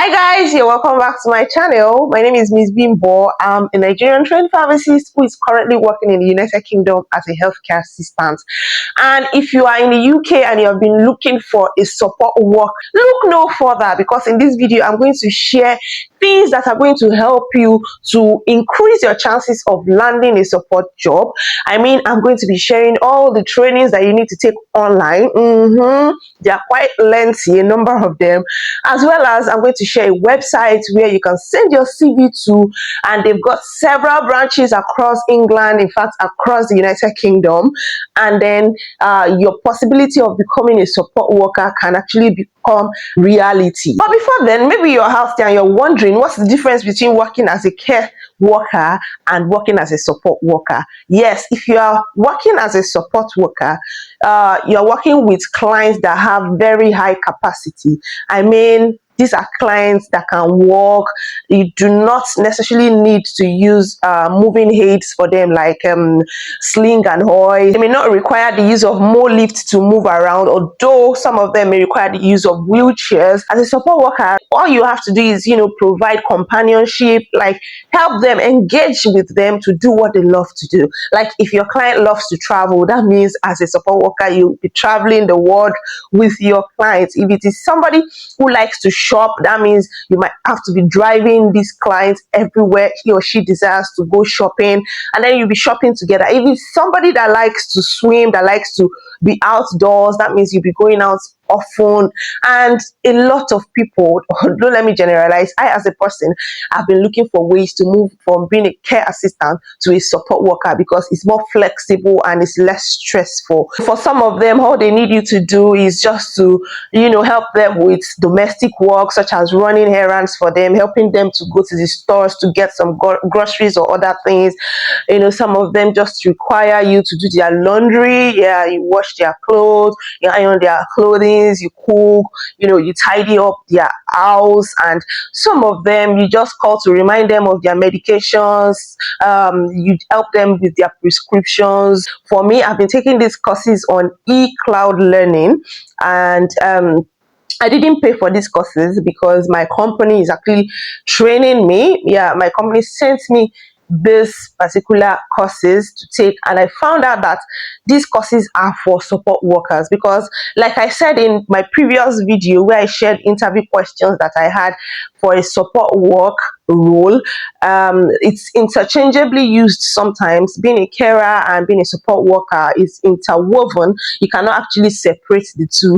Hi guys, you're welcome back to my channel. My name is Miss Bimbo. I'm a Nigerian trained pharmacist who is currently working in the United Kingdom as a healthcare assistant. And if you are in the UK and you have been looking for a support work, look no further, because in this video I'm going to share things that are going to help you to increase your chances of landing a support job. I'm going to be sharing all the trainings that you need to take online. They are quite lengthy, a number of them, as well as I'm going to share a website where you can send your CV to, and they've got several branches across England, in fact across the United Kingdom. And then your possibility of becoming a support worker can actually become reality. But before then, maybe you're out there and you're wondering what's the difference between working as a care worker and working as a support worker. Yes, if you are working as a support worker, you're working with clients that have very high capacity. These are clients that can walk. You do not necessarily need to use moving aids for them, like sling and hoist. They may not require the use of more lift to move around, although some of them may require the use of wheelchairs. As a support worker, all you have to do is, provide companionship, like help them, engage with them to do what they love to do. Like if your client loves to travel, that means as a support worker, you'll be traveling the world with your clients. If it is somebody who likes to shop, that means you might have to be driving these clients everywhere he or she desires to go shopping, and then you'll be shopping together. If it's somebody that likes to swim, that likes to be outdoors, that means you'll be going out often. And a lot of people, don't let me generalize, I as a person have been looking for ways to move from being a care assistant to a support worker, because it's more flexible and it's less stressful. For some of them, all they need you to do is just to help them with domestic work, such as running errands for them, helping them to go to the stores to get some groceries or other things. Some of them just require you to do their laundry. You wash their clothes, you iron their clothing, you cook, you tidy up their house. And some of them you just call to remind them of their medications. You help them with their prescriptions. For me, I've been taking these courses on eCloud Learning, and I didn't pay for these courses because my company is actually training me. My company sent me these particular courses to take, and I found out that these courses are for support workers, because like I said in my previous video where I shared interview questions that I had for a support work role, it's interchangeably used sometimes. Being a carer and being a support worker is interwoven. You cannot actually separate the two.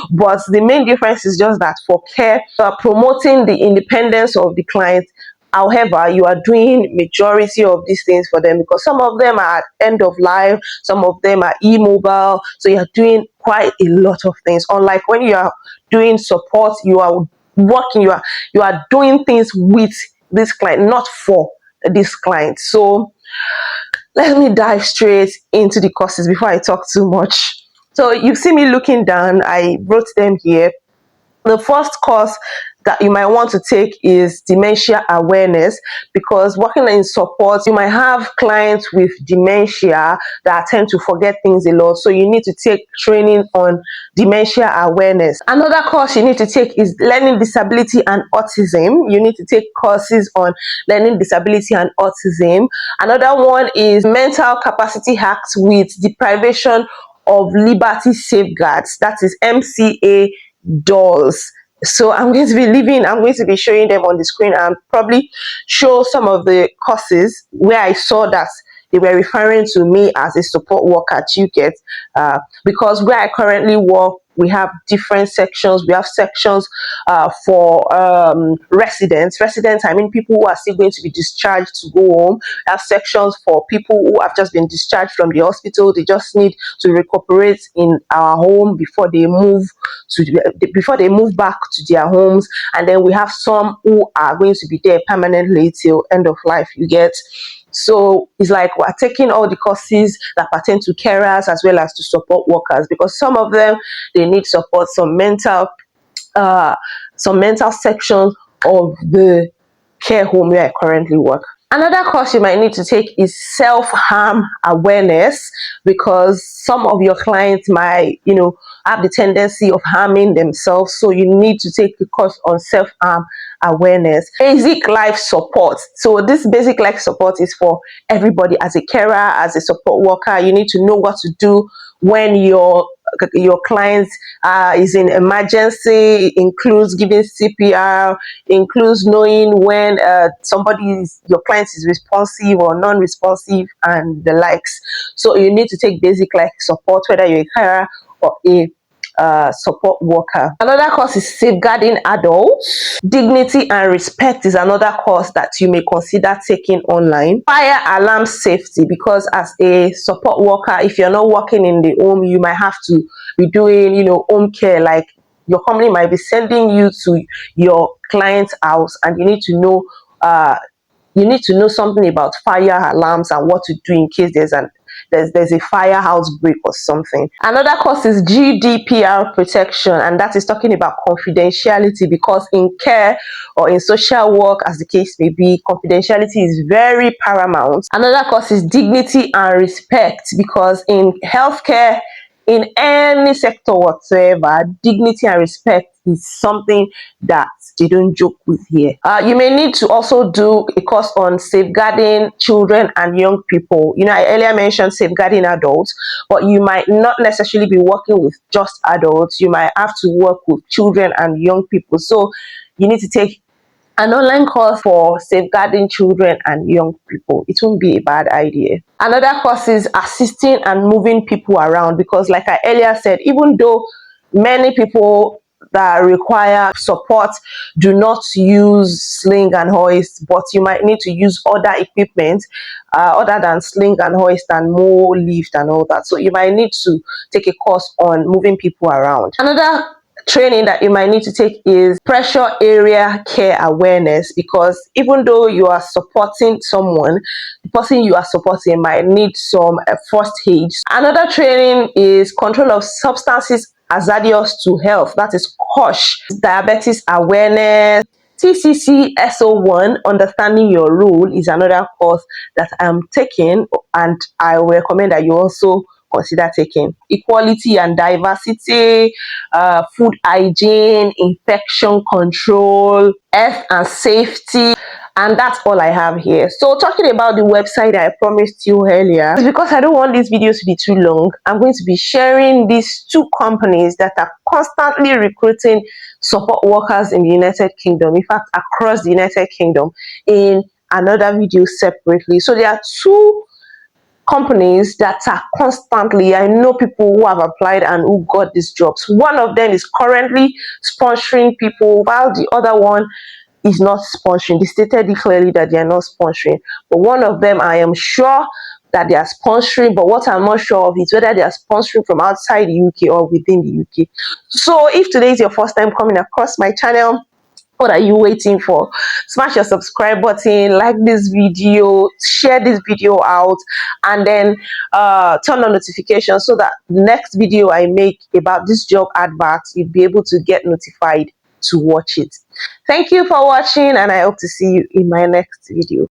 But the main difference is just that for care, promoting the independence of the client. However, you are doing majority of these things for them, because some of them are at end of life, some of them are immobile, so you are doing quite a lot of things. Unlike when you are doing support, you are working, you are doing things with this client, not for this client. So let me dive straight into the courses before I talk too much. So you see me looking down, I wrote them here. The first course that you might want to take is dementia awareness, because working in support, you might have clients with dementia that tend to forget things a lot. So you need to take training on dementia awareness. Another course you need to take is learning disability and autism. You need to take courses on learning disability and autism. Another one is mental capacity hacks with deprivation of liberty safeguards. That is MCA dolls. So I'm going to be showing them on the screen, and probably show some of the courses where I saw that they were referring to me as a support worker. You get, because where I currently work, we have different sections. We have sections for residents. I mean people who are still going to be discharged to go home. We have sections for people who have just been discharged from the hospital. They just need to recuperate in our home before they move back to their homes. And then we have some who are going to be there permanently till end of life. You get. So it's like we're taking all the courses that pertain to carers as well as to support workers, because some of them, they need support, some mental sections of the care home where I currently work. Another course you might need to take is self-harm awareness, because some of your clients might, have the tendency of harming themselves. So you need to take the course on self-harm awareness, basic life support. So this basic life support is for everybody. As a carer, as a support worker, you need to know what to do when your client is in emergency. It includes giving CPR, includes knowing when your client is responsive or non-responsive and the likes. So you need to take basic life support, whether you're a carer or a support worker. Another course is safeguarding adults. Dignity and respect is another course that you may consider taking online. Fire alarm safety, because as a support worker, if you're not working in the home, you might have to be doing, home care. Like your company might be sending you to your client's house, and you need to know something about fire alarms and what to do in case there's a fire outbreak or something. Another course is GDPR protection, and that is talking about confidentiality, because in care or in social work, as the case may be, confidentiality is very paramount. Another course is dignity and respect, because in healthcare, in any sector whatsoever, dignity and respect is something that they don't joke with here. You may need to also do a course on safeguarding children and young people. I earlier mentioned safeguarding adults, but you might not necessarily be working with just adults. You might have to work with children and young people. So you need to take an online course for safeguarding children and young people. It won't be a bad idea. Another course is assisting and moving people around, because like I earlier said, even though many people that require support do not use sling and hoist, but you might need to use other equipment other than sling and hoist and more lift and all that. So you might need to take a course on moving people around. Another training that you might need to take is pressure area care awareness, because even though you are supporting someone, the person you are supporting might need some first aid. Another training is control of substances hazardous to health, that is COSH. Diabetes awareness. TCC SO1, understanding your role, is another course that I'm taking, and I will recommend that you also consider taking. Equality and diversity, food hygiene, infection control, health and safety. And that's all I have here. So talking about the website I promised you earlier, because I don't want these videos to be too long, I'm going to be sharing these two companies that are constantly recruiting support workers in the United Kingdom, in fact across the United Kingdom, in another video separately. So there are two companies that are constantly, I know people who have applied and who got these jobs. One of them is currently sponsoring people, while the other one is not sponsoring. They stated clearly that they are not sponsoring, but one of them I am sure that they are sponsoring, but what I'm not sure of is whether they are sponsoring from outside the UK or within the UK. So if today is your first time coming across my channel, what are you waiting for? Smash your subscribe button, like this video, share this video out, and then turn on notifications so that the next video I make about this job advert, you'll be able to get notified to watch it. Thank you for watching, and I hope to see you in my next video.